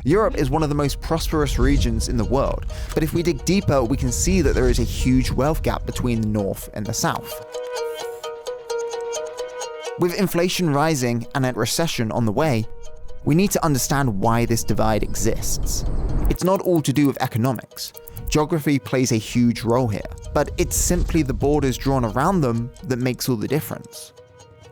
Europe is one of the most prosperous regions in the world, but if we dig deeper, we can see that there is a huge wealth gap between the north and the south. With inflation rising and a recession on the way, we need to understand why this divide exists. It's not all to do with economics. Geography plays a huge role here, but it's simply the borders drawn around them that makes all the difference.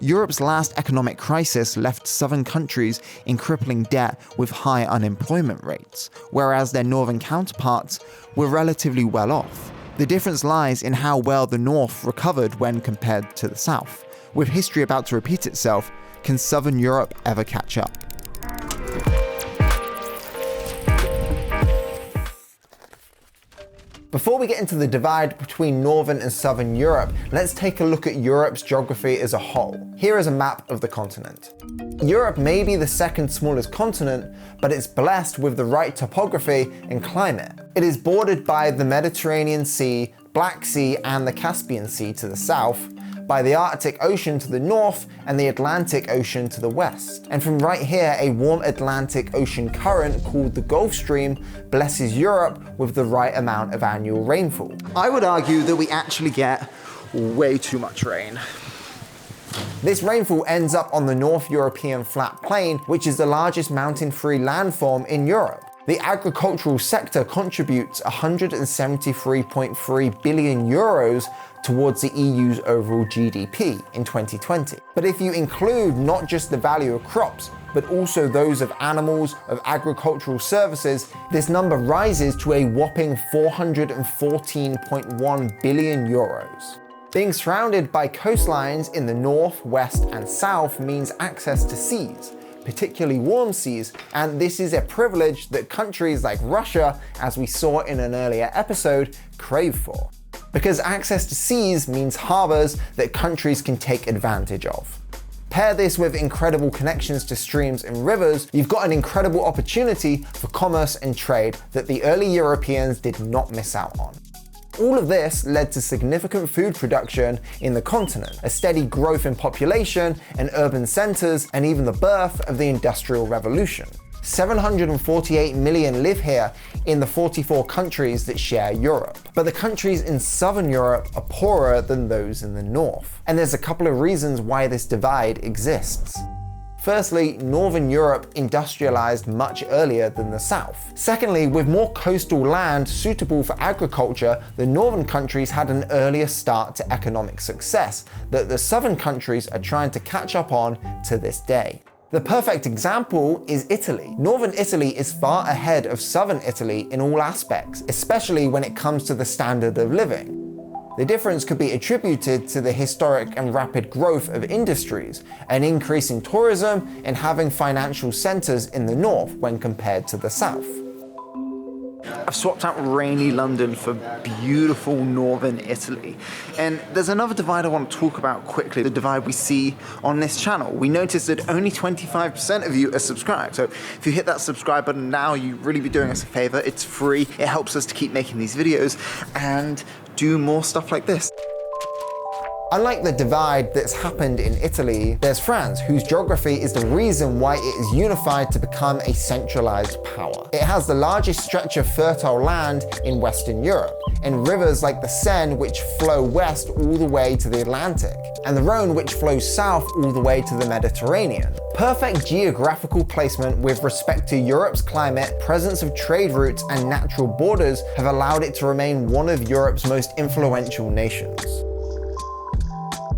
Europe's last economic crisis left southern countries in crippling debt with high unemployment rates, whereas their northern counterparts were relatively well off. The difference lies in how well the north recovered when compared to the south. With history about to repeat itself, can southern Europe ever catch up? Before we get into the divide between Northern and Southern Europe, let's take a look at Europe's geography as a whole. Here is a map of the continent. Europe may be the second smallest continent, but it's blessed with the right topography and climate. It is bordered by the Mediterranean Sea, Black Sea, and the Caspian Sea to the south, by the Arctic Ocean to the north and the Atlantic Ocean to the west. And from right here, a warm Atlantic Ocean current called the Gulf Stream blesses Europe with the right amount of annual rainfall. I would argue that we actually get way too much rain. This rainfall ends up on the North European flat plain, which is the largest mountain-free landform in Europe. The agricultural sector contributes 173.3 billion euros towards the EU's overall GDP in 2020. But if you include not just the value of crops, but also those of animals, of agricultural services, this number rises to a whopping 414.1 billion euros. Being surrounded by coastlines in the north, west, and south means access to seas, particularly warm seas, and this is a privilege that countries like Russia, as we saw in an earlier episode, crave for. Because access to seas means harbors that countries can take advantage of. Pair this with incredible connections to streams and rivers, you've got an incredible opportunity for commerce and trade that the early Europeans did not miss out on. All of this led to significant food production in the continent, a steady growth in population and urban centers, and even the birth of the Industrial Revolution. 748 million live here in the 44 countries that share Europe. But the countries in Southern Europe are poorer than those in the north. And there's a couple of reasons why this divide exists. Firstly, Northern Europe industrialized much earlier than the South. Secondly, with more coastal land suitable for agriculture, the northern countries had an earlier start to economic success that the southern countries are trying to catch up on to this day. The perfect example is Italy. Northern Italy is far ahead of southern Italy in all aspects, especially when it comes to the standard of living. The difference could be attributed to the historic and rapid growth of industries, an increase in tourism, and having financial centers in the north when compared to the south. I've swapped out rainy London for beautiful northern Italy. And there's another divide I want to talk about quickly, the divide we see on this channel. We noticed that only 25% of you are subscribed. So if you hit that subscribe button now, you really be doing us a favor. It's free. It helps us to keep making these videos and do more stuff like this. Unlike the divide that's happened in Italy, there's France, whose geography is the reason why it is unified to become a centralized power. It has the largest stretch of fertile land in Western Europe, and rivers like the Seine, which flow west all the way to the Atlantic, and the Rhone, which flows south all the way to the Mediterranean. Perfect geographical placement with respect to Europe's climate, presence of trade routes, and natural borders have allowed it to remain one of Europe's most influential nations.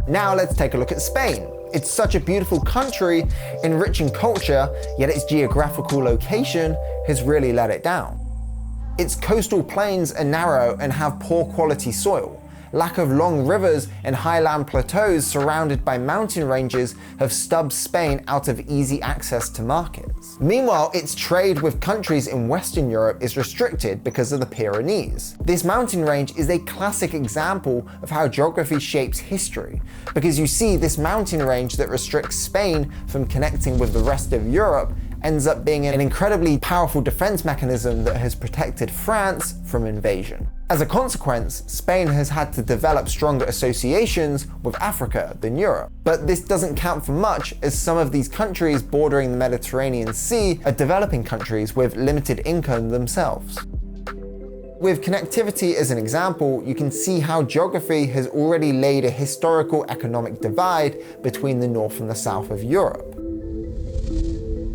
Now let's take a look at Spain. It's such a beautiful country, enrich in culture, yet its geographical location has really let it down. Its coastal plains are narrow and have poor quality soil. Lack of long rivers and highland plateaus surrounded by mountain ranges have stubbed Spain out of easy access to markets. Meanwhile, its trade with countries in Western Europe is restricted because of the Pyrenees. This mountain range is a classic example of how geography shapes history, because you see this mountain range that restricts Spain from connecting with the rest of Europe ends up being an incredibly powerful defense mechanism that has protected France from invasion. As a consequence, Spain has had to develop stronger associations with Africa than Europe. But this doesn't count for much, as some of these countries bordering the Mediterranean Sea are developing countries with limited income themselves. With connectivity as an example, you can see how geography has already laid a historical economic divide between the north and the south of Europe.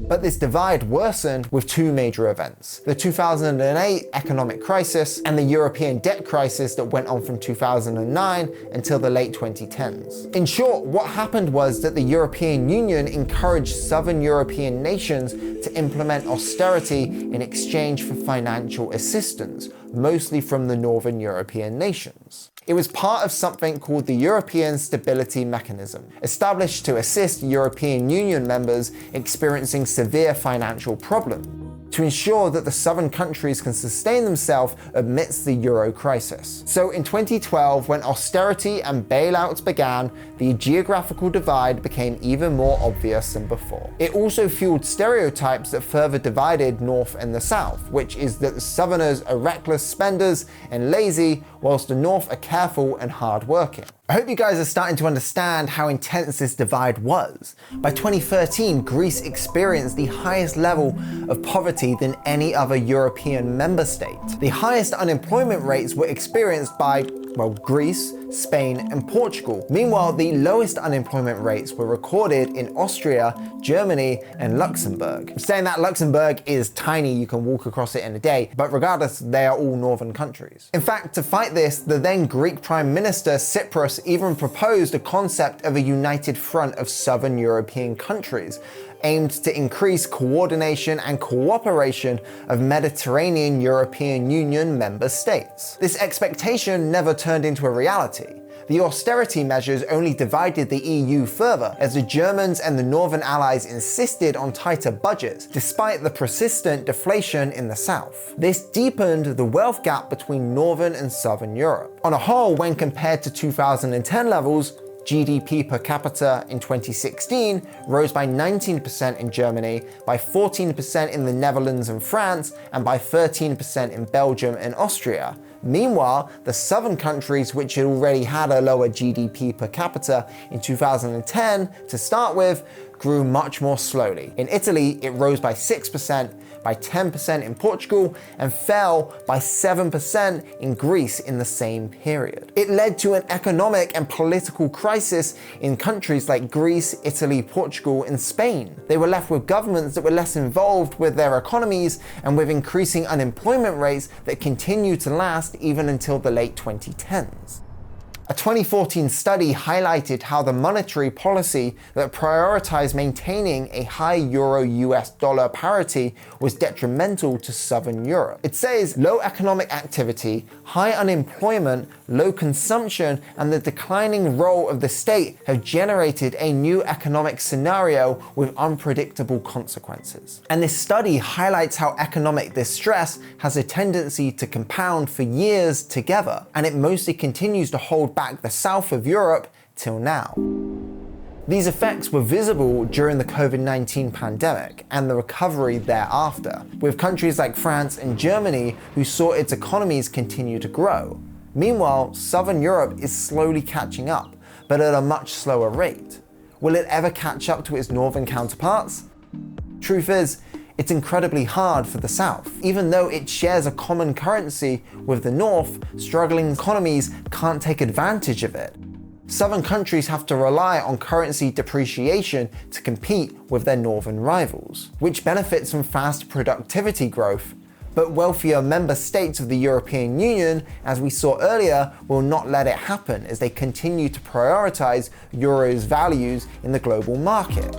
But this divide worsened with two major events: the 2008 economic crisis and the European debt crisis that went on from 2009 until the late 2010s. In short, what happened was that the European Union encouraged southern European nations to implement austerity in exchange for financial assistance, mostly from the northern European nations. It was part of something called the European Stability Mechanism, established to assist European Union members experiencing severe financial problems, to ensure that the southern countries can sustain themselves amidst the euro crisis. So in 2012, when austerity and bailouts began, the geographical divide became even more obvious than before. It also fueled stereotypes that further divided North and the South, which is that the Southerners are reckless spenders and lazy, whilst the North are careful and hard-working. I hope you guys are starting to understand how intense this divide was. By 2013, Greece experienced the highest level of poverty than any other European member state. The highest unemployment rates were experienced by, well, Greece, Spain, and Portugal. Meanwhile, the lowest unemployment rates were recorded in Austria, Germany, and Luxembourg. I'm saying that Luxembourg is tiny, you can walk across it in a day, but regardless, they are all northern countries. In fact, to fight this, the then Greek Prime Minister Tsipras even proposed a concept of a united front of southern European countries, aimed to increase coordination and cooperation of Mediterranean European Union member states. This expectation never turned into a reality. The austerity measures only divided the EU further, as the Germans and the northern allies insisted on tighter budgets, despite the persistent deflation in the south. This deepened the wealth gap between northern and southern Europe. On a whole, when compared to 2010 levels, GDP per capita in 2016 rose by 19% in Germany, by 14% in the Netherlands and France, and by 13% in Belgium and Austria. Meanwhile, the southern countries, which had already had a lower GDP per capita in 2010 to start with, grew much more slowly. In Italy, it rose by 6%, by 10% in Portugal, and fell by 7% in Greece in the same period. It led to an economic and political crisis in countries like Greece, Italy, Portugal, and Spain. They were left with governments that were less involved with their economies and with increasing unemployment rates that continued to last even until the late 2010s. A 2014 study highlighted how the monetary policy that prioritized maintaining a high euro-US dollar parity was detrimental to southern Europe. It says low economic activity, high unemployment, low consumption, and the declining role of the state have generated a new economic scenario with unpredictable consequences. And this study highlights how economic distress has a tendency to compound for years together, and it mostly continues to hold back the south of Europe till now. These effects were visible during the COVID-19 pandemic and the recovery thereafter, with countries like France and Germany who saw its economies continue to grow. Meanwhile, southern Europe is slowly catching up, but at a much slower rate. Will it ever catch up to its northern counterparts? Truth is, it's incredibly hard for the South. Even though it shares a common currency with the North, struggling economies can't take advantage of it. Southern countries have to rely on currency depreciation to compete with their northern rivals, which benefits from fast productivity growth. But wealthier member states of the European Union, as we saw earlier, will not let it happen as they continue to prioritize Euro's values in the global market.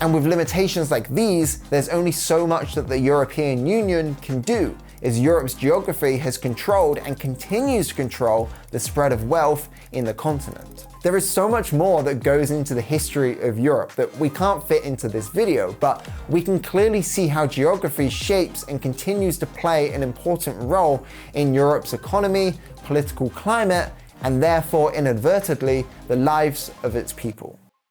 And with limitations like these, there's only so much that the European Union can do, as Europe's geography has controlled and continues to control the spread of wealth in the continent. There is so much more that goes into the history of Europe that we can't fit into this video, but we can clearly see how geography shapes and continues to play an important role in Europe's economy, political climate, and therefore inadvertently the lives of its people.